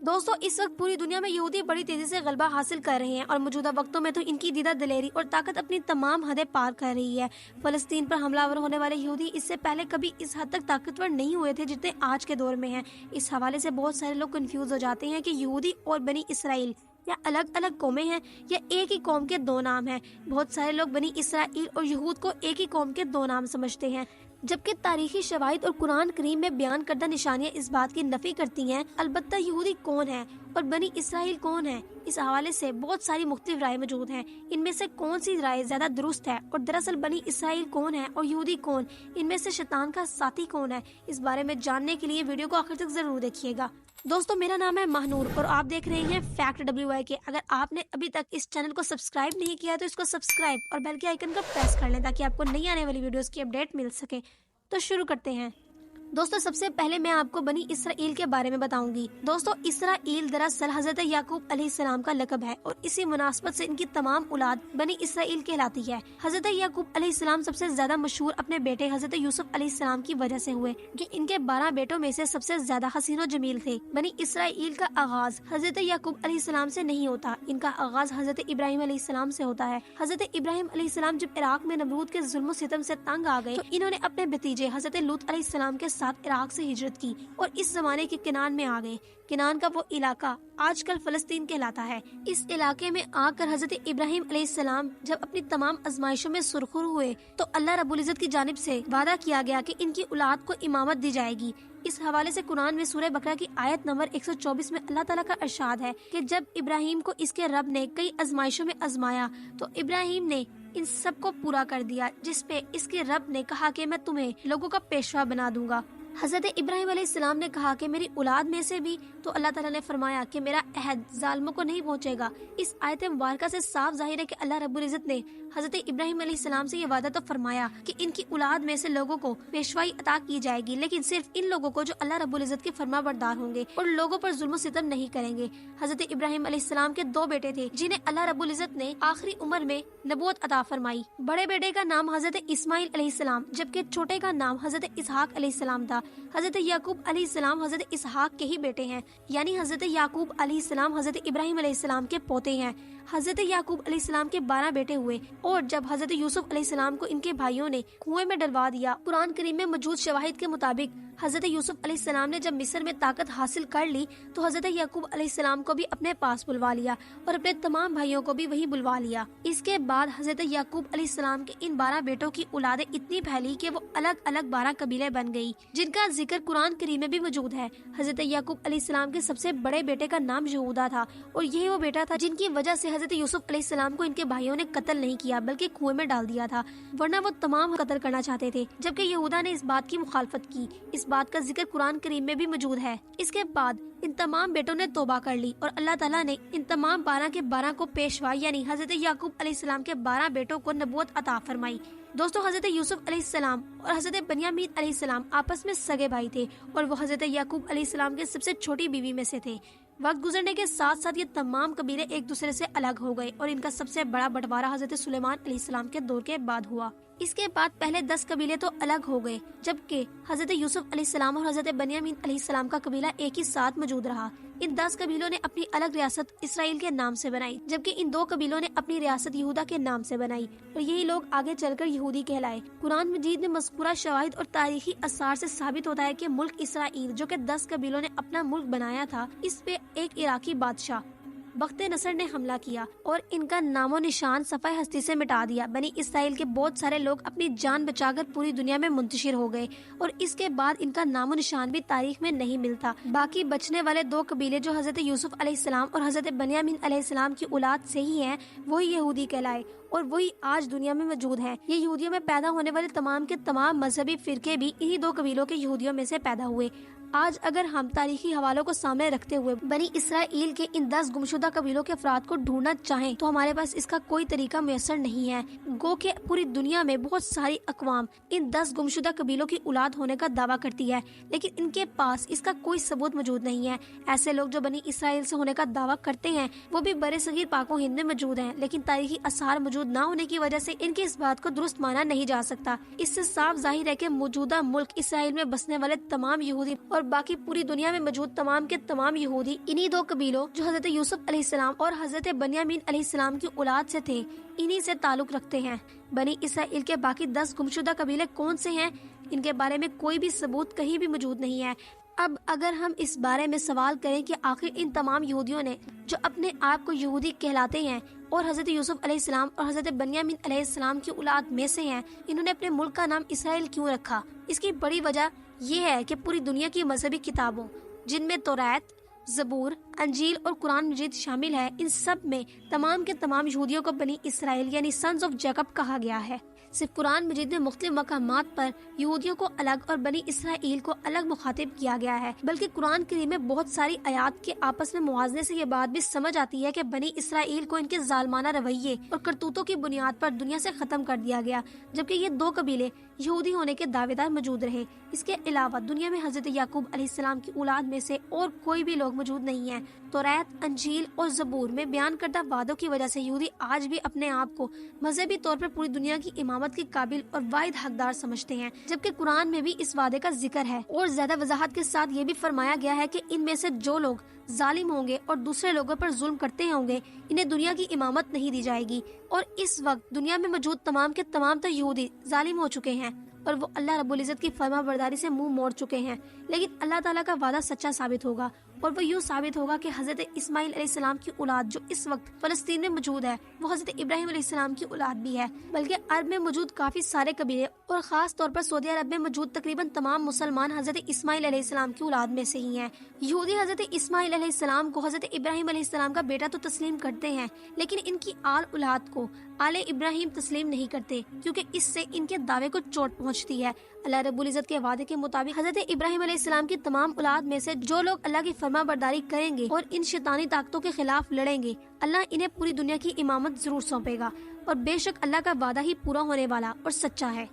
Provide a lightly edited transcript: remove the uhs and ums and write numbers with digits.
دوستوں اس وقت پوری دنیا میں یہودی بڑی تیزی سے غلبہ حاصل کر رہے ہیں اور موجودہ وقتوں میں تو ان کی دیدہ دلیری اور طاقت اپنی تمام حدیں پار کر رہی ہے۔ فلسطین پر حملہ آور ہونے والے یہودی اس سے پہلے کبھی اس حد تک طاقتور نہیں ہوئے تھے جتنے آج کے دور میں ہیں۔ اس حوالے سے بہت سارے لوگ کنفیوز ہو جاتے ہیں کہ یہودی اور بنی اسرائیل یا الگ الگ قومیں ہیں یا ایک ہی قوم کے دو نام ہیں۔ بہت سارے لوگ بنی اسرائیل اور یہود کو ایک ہی قوم کے دو نام سمجھتے ہیں، جبکہ تاریخی شواہد اور قرآن کریم میں بیان کردہ نشانیاں اس بات کی نفی کرتی ہیں۔ البتہ یہودی کون ہے اور بنی اسرائیل کون ہے، اس حوالے سے بہت ساری مختلف رائے موجود ہیں۔ ان میں سے کون سی رائے زیادہ درست ہے اور دراصل بنی اسرائیل کون ہے اور یہودی کون، ان میں سے شیطان کا ساتھی کون ہے، اس بارے میں جاننے کے لیے ویڈیو کو آخر تک ضرور دیکھیے گا۔ دوستو میرا نام ہے مہنور اور آپ دیکھ رہے ہیں فیکٹ WI کے۔ اگر آپ نے ابھی تک اس چینل کو سبسکرائب نہیں کیا تو اس کو سبسکرائب اور بیل کے آئیکن کو پریس کر لیں تاکہ آپ کو نئی آنے والی ویڈیوز کی اپڈیٹ مل سکے۔ تو شروع کرتے ہیں۔ دوستو سب سے پہلے میں آپ کو بنی اسرائیل کے بارے میں بتاؤں گی۔ دوستو اسرائیل دراصل حضرت یعقوب علیہ السلام کا لقب ہے اور اسی مناسبت سے ان کی تمام اولاد بنی اسرائیل کہلاتی ہے۔ حضرت یعقوب علیہ السلام سب سے زیادہ مشہور اپنے بیٹے حضرت یوسف علیہ السلام کی وجہ سے ہوئے، کہ ان کے 12 بیٹوں میں سے سب سے زیادہ حسین و جمیل تھے۔ بنی اسرائیل کا آغاز حضرت یعقوب علیہ السلام سے نہیں ہوتا، ان کا آغاز حضرت ابراہیم علیہ السلام سے ہوتا ہے۔ حضرت ابراہیم علیہ السلام جب عراق میں نمرود کے ظلم و ستم سے تنگ آ گئے تو انہوں نے اپنے بھتیجے حضرت لوط علیہ السلام کے ساتھ عراق سے ہجرت کی اور اس زمانے کے کنعان میں آ گئے۔ کنعان کا وہ علاقہ آج کل فلسطین کہلاتا ہے۔ اس علاقے میں آ کر حضرت ابراہیم علیہ السلام جب اپنی تمام آزمائشوں میں سرخرو ہوئے تو اللہ رب العزت کی جانب سے وعدہ کیا گیا کہ ان کی اولاد کو امامت دی جائے گی۔ اس حوالے سے قرآن میں سورہ بقرہ کی آیت نمبر 124 میں اللہ تعالیٰ کا ارشاد ہے کہ جب ابراہیم کو اس کے رب نے کئی آزمائشوں میں آزمایا تو ابراہیم نے ان سب کو پورا کر دیا، جس پہ اس کے رب نے کہا کہ میں تمہیں لوگوں کا پیشوا بنا دوں گا۔ حضرت ابراہیم علیہ السلام نے کہا کہ میری اولاد میں سے بھی، تو اللہ تعالیٰ نے فرمایا کہ میرا عہد ظالموں کو نہیں پہنچے گا۔ اس آیت مبارکہ سے صاف ظاہر ہے کہ اللہ رب العزت نے حضرت ابراہیم علیہ السلام سے یہ وعدہ تو فرمایا کہ ان کی اولاد میں سے لوگوں کو پیشوائی عطا کی جائے گی، لیکن صرف ان لوگوں کو جو اللہ رب العزت کے فرما بردار ہوں گے اور لوگوں پر ظلم و ستم نہیں کریں گے۔ حضرت ابراہیم علیہ السلام کے 2 بیٹے تھے جنہیں اللہ رب العزت نے آخری عمر میں نبوت عطا فرمائی۔ بڑے بیٹے کا نام حضرت اسماعیل علیہ السلام جبکہ چھوٹے کا نام حضرت اسحاق علیہ السلام تھا۔ حضرت یعقوب علیہ السلام حضرت اسحاق کے ہی بیٹے ہیں، یعنی حضرت یعقوب علیہ السلام حضرت ابراہیم علیہ السلام کے پوتے ہیں۔ حضرت یعقوب علیہ السلام کے 12 بیٹے ہوئے اور جب حضرت یوسف علیہ السلام کو ان کے بھائیوں نے کنویں میں ڈلوا دیا، قرآن کریم میں موجود شواہد کے مطابق حضرت یوسف علیہ السلام نے جب مصر میں طاقت حاصل کر لی تو حضرت یعقوب علیہ السلام کو بھی اپنے پاس بلوا لیا اور اپنے تمام بھائیوں کو بھی وہی بلوا لیا۔ اس کے بعد حضرت یعقوب علیہ السلام کے ان 12 بیٹوں کی اولادیں اتنی پھیلی کہ وہ الگ الگ 12 قبیلے بن گئی، جن کا ذکر قرآن کریم میں بھی موجود ہے۔ حضرت یعقوب علیہ السلام کے سب سے بڑے بیٹے کا نام یہودا تھا اور یہی وہ بیٹا تھا جن کی وجہ سے حضرت یوسف علیہ السلام کو ان کے بھائیوں نے قتل نہیں کیا بلکہ کنویں میں ڈال دیا تھا، ورنہ وہ تمام قتل کرنا چاہتے تھے، جبکہ یہودا نے اس بات کی مخالفت کی۔ اس بات کا ذکر قرآن کریم میں بھی موجود ہے۔ اس کے بعد ان تمام بیٹوں نے توبہ کر لی اور اللہ تعالیٰ نے ان تمام 12 کے 12 کو پیشوا یعنی حضرت یعقوب علیہ السلام کے 12 بیٹوں کو نبوت عطا فرمائی۔ دوستو حضرت یوسف علیہ السلام اور حضرت بنیامین علیہ السلام آپس میں سگے بھائی تھے اور وہ حضرت یعقوب علیہ السلام کے سب سے چھوٹی بیوی میں سے تھے۔ وقت گزرنے کے ساتھ ساتھ یہ تمام قبیلے ایک دوسرے سے الگ ہو گئے اور ان کا سب سے بڑا بٹوارا حضرت سلیمان علیہ السلام کے دور کے بعد ہوا۔ اس کے بعد پہلے 10 قبیلے تو الگ ہو گئے، جبکہ حضرت یوسف علیہ السلام اور حضرت بنیامین علیہ السلام کا قبیلہ ایک ہی ساتھ موجود رہا۔ ان 10 قبیلوں نے اپنی الگ ریاست اسرائیل کے نام سے بنائی، جبکہ ان 2 قبیلوں نے اپنی ریاست یہودا کے نام سے بنائی اور یہی لوگ آگے چل کر یہودی کہلائے۔ قرآن مجید میں مذکورہ شواہد اور تاریخی آثار سے ثابت ہوتا ہے کہ ملک اسرائیل جو کہ 10 قبیلوں نے اپنا ملک بنایا تھا، اس پہ ایک عراقی بادشاہ بخت نصر نے حملہ کیا اور ان کا نام و نشان صفحہ ہستی سے مٹا دیا۔ بنی اسرائیل کے بہت سارے لوگ اپنی جان بچا کر پوری دنیا میں منتشر ہو گئے اور اس کے بعد ان کا نام و نشان بھی تاریخ میں نہیں ملتا۔ باقی بچنے والے 2 قبیلے جو حضرت یوسف علیہ السلام اور حضرت بنیامین علیہ السلام کی اولاد سے ہی ہیں، وہی یہودی کہلائے اور وہی آج دنیا میں موجود ہیں۔ یہ یہودیوں میں پیدا ہونے والے تمام کے تمام مذہبی فرقے بھی انہی 2 قبیلوں کے یہودیوں میں سے پیدا ہوئے۔ آج اگر ہم تاریخی حوالوں کو سامنے رکھتے ہوئے بنی اسرائیل کے ان 10 گمشدہ قبیلوں کے افراد کو ڈھونڈنا چاہیں تو ہمارے پاس اس کا کوئی طریقہ میسر نہیں ہے۔ گو کہ پوری دنیا میں بہت ساری اقوام ان 10 گمشدہ قبیلوں کی اولاد ہونے کا دعویٰ کرتی ہے، لیکن ان کے پاس اس کا کوئی ثبوت موجود نہیں ہے۔ ایسے لوگ جو بنی اسرائیل سے ہونے کا دعویٰ کرتے ہیں وہ بھی برصغیر پاک و ہند میں موجود ہیں، لیکن تاریخی آثار موجود موجود نہ ہونے کی وجہ سے انکی اس بات کو درست مانا نہیں جا سکتا۔ اس سے صاف ظاہر ہے کہ موجودہ ملک اسرائیل میں بسنے والے تمام یہودی اور باقی پوری دنیا میں موجود تمام کے تمام یہودی انہی دو قبیلوں جو حضرت یوسف علیہ السلام اور حضرت بنیامین علیہ السلام کی اولاد سے تھے انہی سے تعلق رکھتے ہیں۔ بنی اسرائیل کے باقی 10 گمشدہ قبیلے کون سے ہیں، ان کے بارے میں کوئی بھی ثبوت کہیں بھی موجود نہیں ہے۔ اب اگر ہم اس بارے میں سوال کریں کہ آخر ان تمام یہودیوں نے جو اپنے آپ کو یہودی کہلاتے ہیں اور حضرت یوسف علیہ السلام اور حضرت بنیامین علیہ السلام کی اولاد میں سے ہیں، انہوں نے اپنے ملک کا نام اسرائیل کیوں رکھا؟ اس کی بڑی وجہ یہ ہے کہ پوری دنیا کی مذہبی کتابوں جن میں توریت، زبور، انجیل اور قرآن مجید شامل ہے، ان سب میں تمام کے تمام یہودیوں کو بنی اسرائیل یعنی سنز آف جیکب کہا گیا ہے۔ صرف قرآن مجید میں مختلف مقامات پر یہودیوں کو الگ اور بنی اسرائیل کو الگ مخاطب کیا گیا ہے، بلکہ قرآن کریم میں بہت ساری آیات کے آپس میں موازنے سے یہ بات بھی سمجھ آتی ہے کہ بنی اسرائیل کو ان کے ظالمانہ رویے اور کرتوتوں کی بنیاد پر دنیا سے ختم کر دیا گیا، جبکہ یہ 2 قبیلے یہودی ہونے کے دعوے دار موجود رہے۔ اس کے علاوہ دنیا میں حضرت یعقوب علیہ السلام کی اولاد میں سے اور کوئی بھی لوگ موجود نہیں ہیں۔ توریت، انجیل اور زبور میں بیان کردہ وعدوں کی وجہ سے یہودی آج بھی اپنے آپ کو مذہبی طور پر پوری دنیا کی امامت کے قابل اور واحد حقدار سمجھتے ہیں، جبکہ قرآن میں بھی اس وعدے کا ذکر ہے اور زیادہ وضاحت کے ساتھ یہ بھی فرمایا گیا ہے کہ ان میں سے جو لوگ ظالم ہوں گے اور دوسرے لوگوں پر ظلم کرتے ہوں گے انہیں دنیا کی امامت نہیں دی جائے گی۔ اور اس وقت دنیا میں موجود تمام کے تمام تو یہودی ظالم ہو چکے ہیں اور وہ اللہ رب العزت کی فرما برداری سے منہ موڑ چکے ہیں، لیکن اللہ تعالیٰ کا وعدہ سچا ثابت ہوگا اور وہ یوں ثابت ہوگا کہ حضرت اسماعیل علیہ السلام کی اولاد جو اس وقت فلسطین میں موجود ہے وہ حضرت ابراہیم علیہ السلام کی اولاد بھی ہے، بلکہ عرب میں موجود کافی سارے قبیلے اور خاص طور پر سعودی عرب میں موجود تقریباً تمام مسلمان حضرت اسماعیل علیہ السلام کی اولاد میں سے ہی ہیں۔ یہودی حضرت اسماعیل علیہ السلام کو حضرت ابراہیم علیہ السلام کا بیٹا تو تسلیم کرتے ہیں، لیکن ان کی آل اولاد کو آل ابراہیم تسلیم نہیں کرتے، کیونکہ اس سے ان کے دعوے کو چوٹ پہنچتی ہے۔ اللہ رب العزت کے وعدے کے مطابق حضرت ابراہیم علیہ السلام کی تمام اولاد میں سے جو لوگ اللہ کی فرما برداری کریں گے اور ان شیطانی طاقتوں کے خلاف لڑیں گے، اللہ انہیں پوری دنیا کی امامت ضرور سونپے گا، اور بے شک اللہ کا وعدہ ہی پورا ہونے والا اور سچا ہے۔